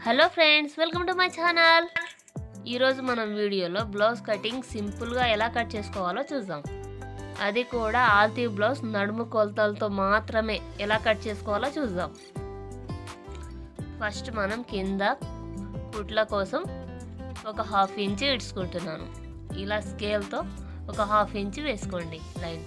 Hello friends, welcome to my channel. ఈరోజు మనం వీడియోలో బ్లౌజ్ కటింగ్ సింపుల్గా ఎలా కట్ చేసుకోవాలో చూద్దాం. అది కూడా ఆల్తీ బ్లౌజ్ నడుము కొలతలతో మాత్రమే ఎలా కట్ చేసుకోవాలో చూద్దాం. ఫస్ట్ మనం కింద కుట్ల కోసం ఒక 1/2 ఇంచ్ ఇడ్చుకుంటున్నాను. ఇలా స్కేల్తో ఒక 1/2 ఇంచ్ వేసుకోండి లైన్.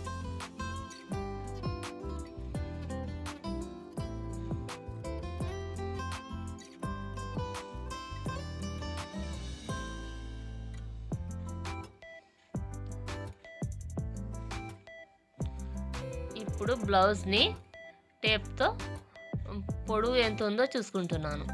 ఇప్పుడు బ్లౌజ్ని టేప్తో పొడవు ఎంత ఉందో చూసుకుంటున్నాను.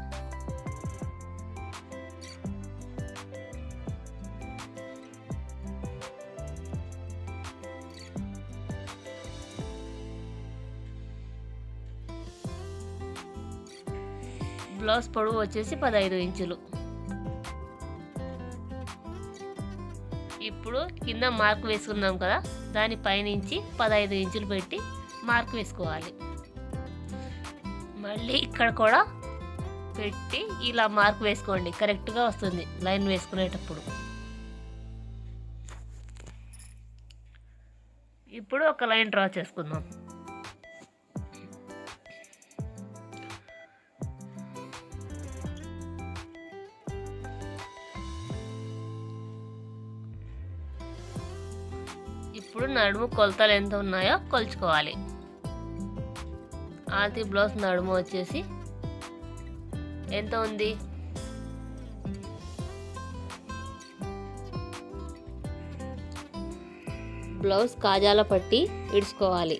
బ్లౌజ్ పొడవు వచ్చేసి 15 ఇంచులు. ఇప్పుడు కింద మార్క్ వేసుకున్నాం కదా, దాని పైనుంచి 15 ఇంచులు పెట్టి మార్క్ వేసుకోవాలి. మళ్ళీ ఇక్కడ కూడా పెట్టి ఇలా మార్క్ వేసుకోండి, కరెక్ట్గా వస్తుంది లైన్ వేసుకునేటప్పుడు. ఇప్పుడు ఒక లైన్ డ్రా చేసుకుందాం. ఇప్పుడు నడుము కొలతలు ఎంత ఉన్నాయో కొలుచుకోవాలి. ఆల్తీ బ్లౌజ్ నడుము వచ్చేసి ఎంత ఉంది? బ్లౌజ్ కాజాల పట్టి ఇడుచుకోవాలి.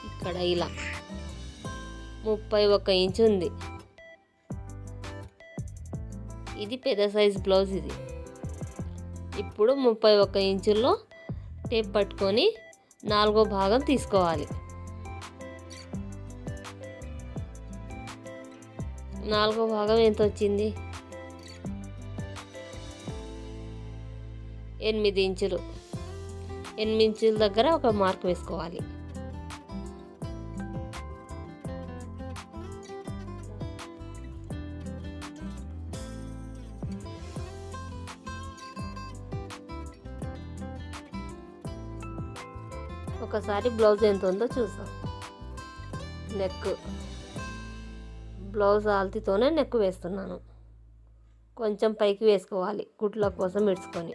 ఇక్కడ ఇలా 31 ఇంచు ఉంది. ఇది పెద్ద సైజ్ బ్లౌజ్. ఇది ఇప్పుడు 31 ఇంచుల్లో టేప్ పట్టుకొని 4వ భాగం తీసుకోవాలి. 4వ భాగం ఎంత వచ్చింది? 8 ఇంచులు. 8 ఇంచుల దగ్గర ఒక మార్క్ వేసుకోవాలి. ఒకసారి బ్లౌజ్ ఎంత ఉందో చూద్దాం. నెక్ బ్లౌజ్ ఆల్తీతోనే నెక్ వేస్తున్నాను. కొంచెం పైకి వేసుకోవాలి కుట్ల కోసం ఇడ్చుకొని.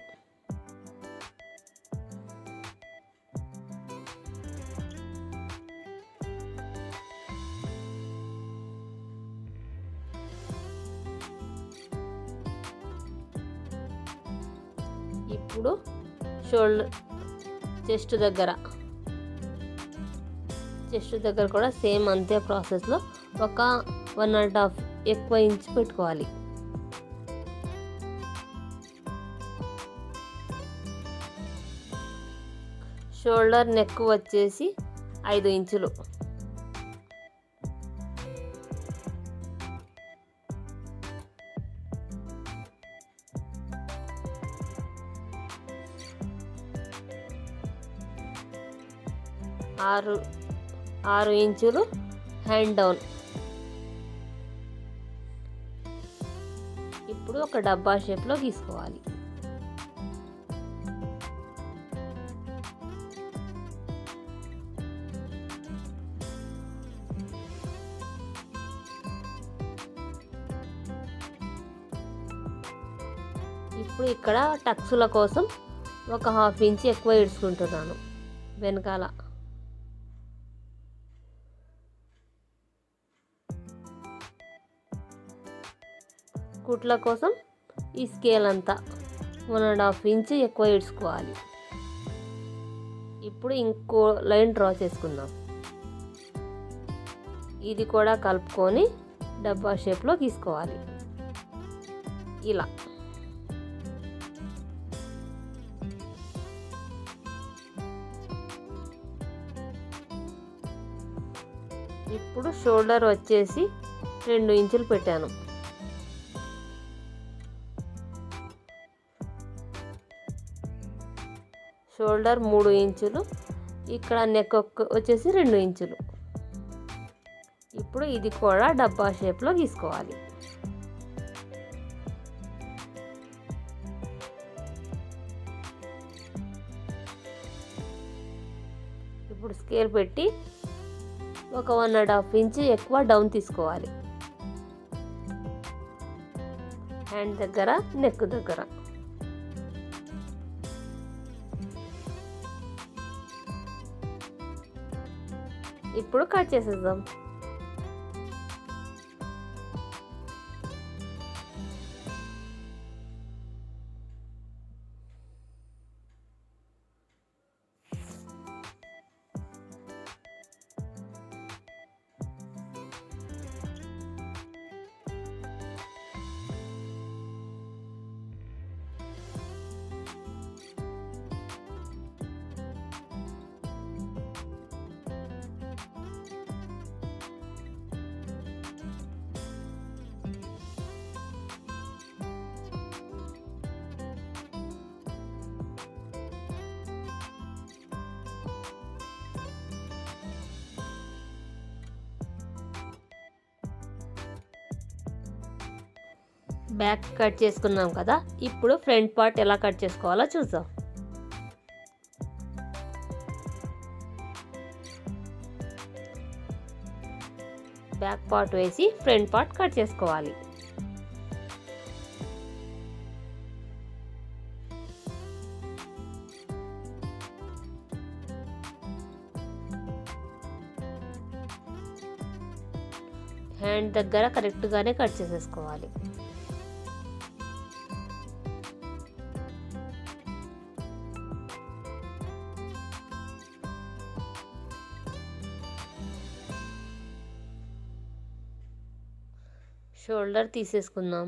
ఇప్పుడు షోల్డర్ చెస్ట్ దగ్గర కూడా సేమ్ అంతే ప్రాసెస్లో ఒక 1.5 ఎక్కువ ఇంచ్ పెట్టుకోవాలి. షోల్డర్ నెక్ వచ్చేసి 5 ఇంచులు. ఆరు ఇంచులు హ్యాండ్ డౌన్. ఇప్పుడు ఒక డబ్బా షేప్లో గీసుకోవాలి. ఇప్పుడు ఇక్కడ టక్సుల కోసం ఒక 1/2 ఇంచ్ ఎక్కువ ఇడ్చుకుంటున్నాను వెనకాల. కుట్ల కోసం ఈ స్కేల్ అంతా 1.5 ఇంచ్ ఎక్కువ ఇడ్చుకోవాలి. ఇప్పుడు ఇంకో లైన్ డ్రా చేసుకుందాం. ఇది కూడా కలుపుకొని డబ్బా షేప్లో గీసుకోవాలి. ఇలా ఇప్పుడు షోల్డర్ వచ్చేసి 2 ఇంచులు పెట్టాను. షోల్డర్ 3 ఇంచులు. ఇక్కడ నెక్ వచ్చేసి 2 ఇంచులు. ఇప్పుడు ఇది కూడా డబ్బా షేప్లో గీసుకోవాలి. ఇప్పుడు స్కేల్ పెట్టి ఒక 1.5 ఇంచ్ ఎక్కువ డౌన్ తీసుకోవాలి. హ్యాండ్ దగ్గర, నెక్ దగ్గర. ఇప్పుడు కట్ చేసేద్దాం. బ్యాక్ కట్ చేసుకున్నాం కదా, ఇప్పుడు ఫ్రంట్ పార్ట్ ఎలా కట్ చేసుకోవాలో చూద్దాం. బ్యాక్ పార్ట్ వేసి ఫ్రంట్ పార్ట్ కట్ చేసుకోవాలి. హ్యాండ్ దగ్గర కరెక్ట్గానే కట్ చేసేసుకోవాలి. షోల్డర్ తీసేసుకుందాం.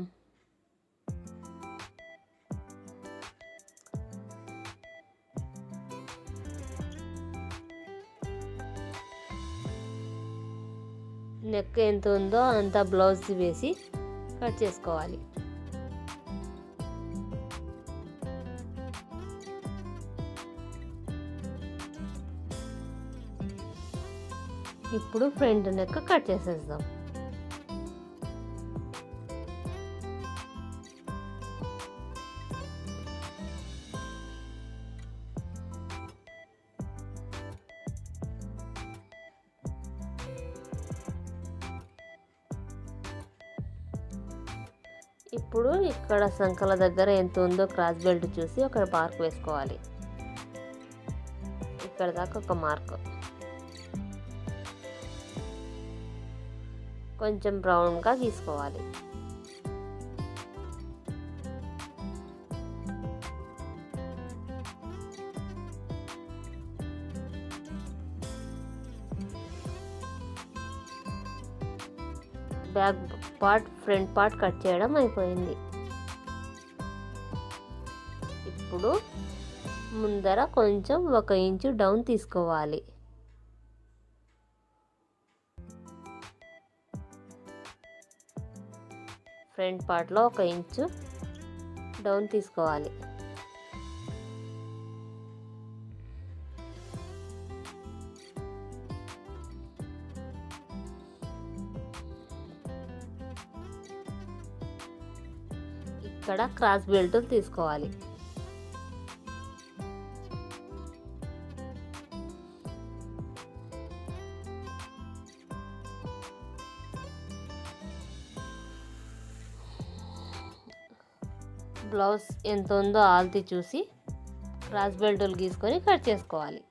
నెక్ ఎంత ఉందో అంత బ్లౌజ్ వేసి కట్ చేసుకోవాలి. ఇప్పుడు ఫ్రంట్ నెక్ కట్ చేసేద్దాం. ఇప్పుడు ఇక్కడ సంకల దగ్గర ఎంత ఉందో క్రాస్ బెల్ట్ చూసి ఒక మార్క్ వేసుకోవాలి. ఇక్కడ దాకా ఒక మార్క్, కొంచెం బ్రౌన్గా గీసుకోవాలి. Back part front part cut చేయడం అయిపోయింది. ఇప్పుడు ముందర కొంచెం 1 ఇంచు డౌన్ తీసుకోవాలి. ఫ్రంట్ పార్ట్లో 1 ఇంచు డౌన్ తీసుకోవాలి. ఇక్కడ క్రాస్ బెల్ట్ తీసుకోవాలి. బ్లౌజ్ ఎంత ఉందో ఆల్తి చూసి క్రాస్ బెల్టులు గీసుకొని కట్ చేసుకోవాలి.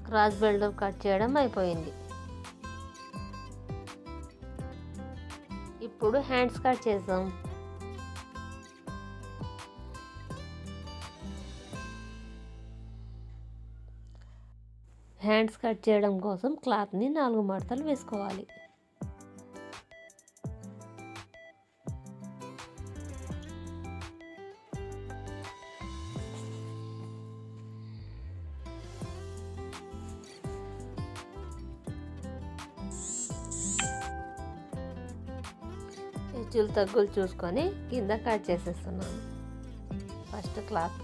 క్రాస్ బెల్ట్ కట్ చేయడం అయిపోయింది. ఇప్పుడు హ్యాండ్స్ కట్ చేద్దాం. హ్యాండ్స్ కట్ చేయడం కోసం క్లాత్ని 4 మడతలు వేసుకోవాలి. హెచ్చులు తగ్గులు చూసుకొని కింద కట్ చేసేస్తున్నాను. ఫస్ట్ క్లాత్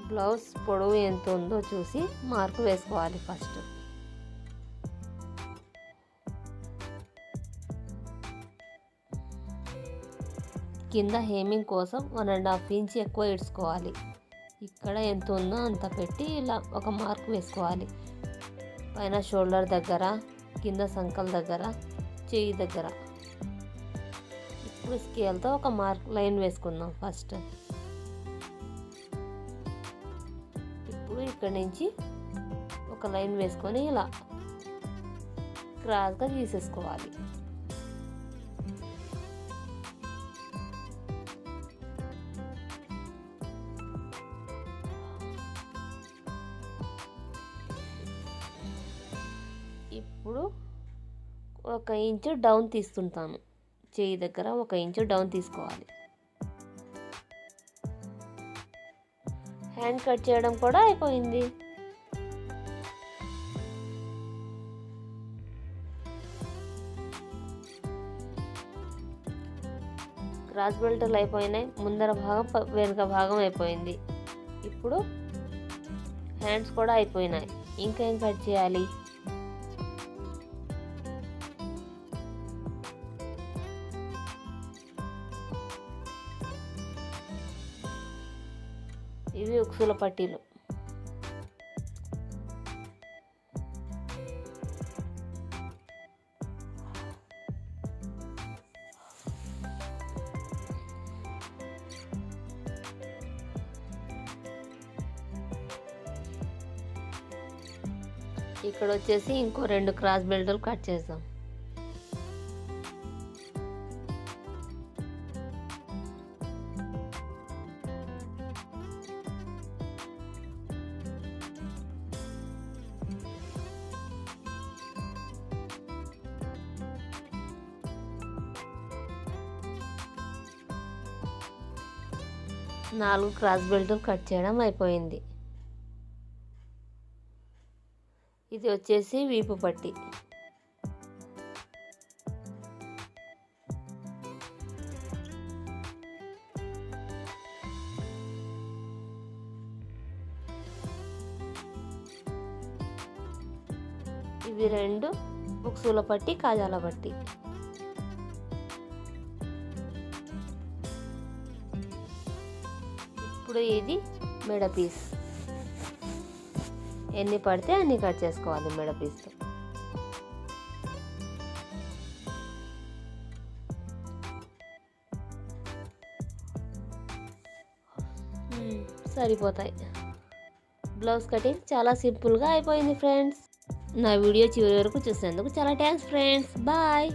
బ్లౌజ్ పొడవు ఎంత ఉందో చూసి మార్కు వేసుకోవాలి. ఫస్ట్ కింద హేమింగ్ కోసం 1.5 ఇంచ్ ఎక్కువ ఇడ్చుకోవాలి. ఇక్కడ ఎంత ఉందో అంత పెట్టి ఇలా ఒక మార్క్ వేసుకోవాలి. పైన షోల్డర్ దగ్గర, కింద సంకల దగ్గర, చెయ్యి దగ్గర. ఇప్పుడు స్కేల్తో ఒక మార్క్ లైన్ వేసుకుందాం. ఫస్ట్ ఇప్పుడు ఇక్కడ నుంచి ఒక లైన్ వేసుకొని ఇలా క్రాస్గా తీసేసుకోవాలి. ఇప్పుడు 1 ఇంచ్ డౌన్ తీస్తుంటాను. చెయ్యి దగ్గర 1 ఇంచ్ డౌన్ తీసుకోవాలి. హ్యాండ్ కట్ చేయడం కూడా అయిపోయింది. క్రాస్ బెల్ట్లు అయిపోయినాయి. ముందర భాగం వెనుక భాగం అయిపోయింది. ఇప్పుడు హ్యాండ్స్ కూడా అయిపోయినాయి. ఇంకా ఏం కట్ చేయాలి? ఇవి ఉక్సుల పట్టీలు. ఇక్కడ వచ్చేసి ఇంకో 2 క్రాస్ బెల్ట్లు కట్ చేద్దాం. నాలుగు క్రాస్ బెల్ట్లు కట్ చేయడం అయిపోయింది. ఇది వచ్చేసి వీపు పట్టి. ఇవి 2 ఉక్సుల పట్టి, కాజాల పట్టి. ఇప్పుడు ఇది మెడ పీస్. ఎన్ని పడితే అన్ని కట్ చేసుకోవాలి మెడ పీస్తో. సరిపోతాయి. బ్లౌజ్ కటింగ్ చాలా సింపుల్గా అయిపోయింది ఫ్రెండ్స్. నా వీడియో చివరి వరకు చూసేందుకు చాలా థ్యాంక్స్ ఫ్రెండ్స్. బాయ్.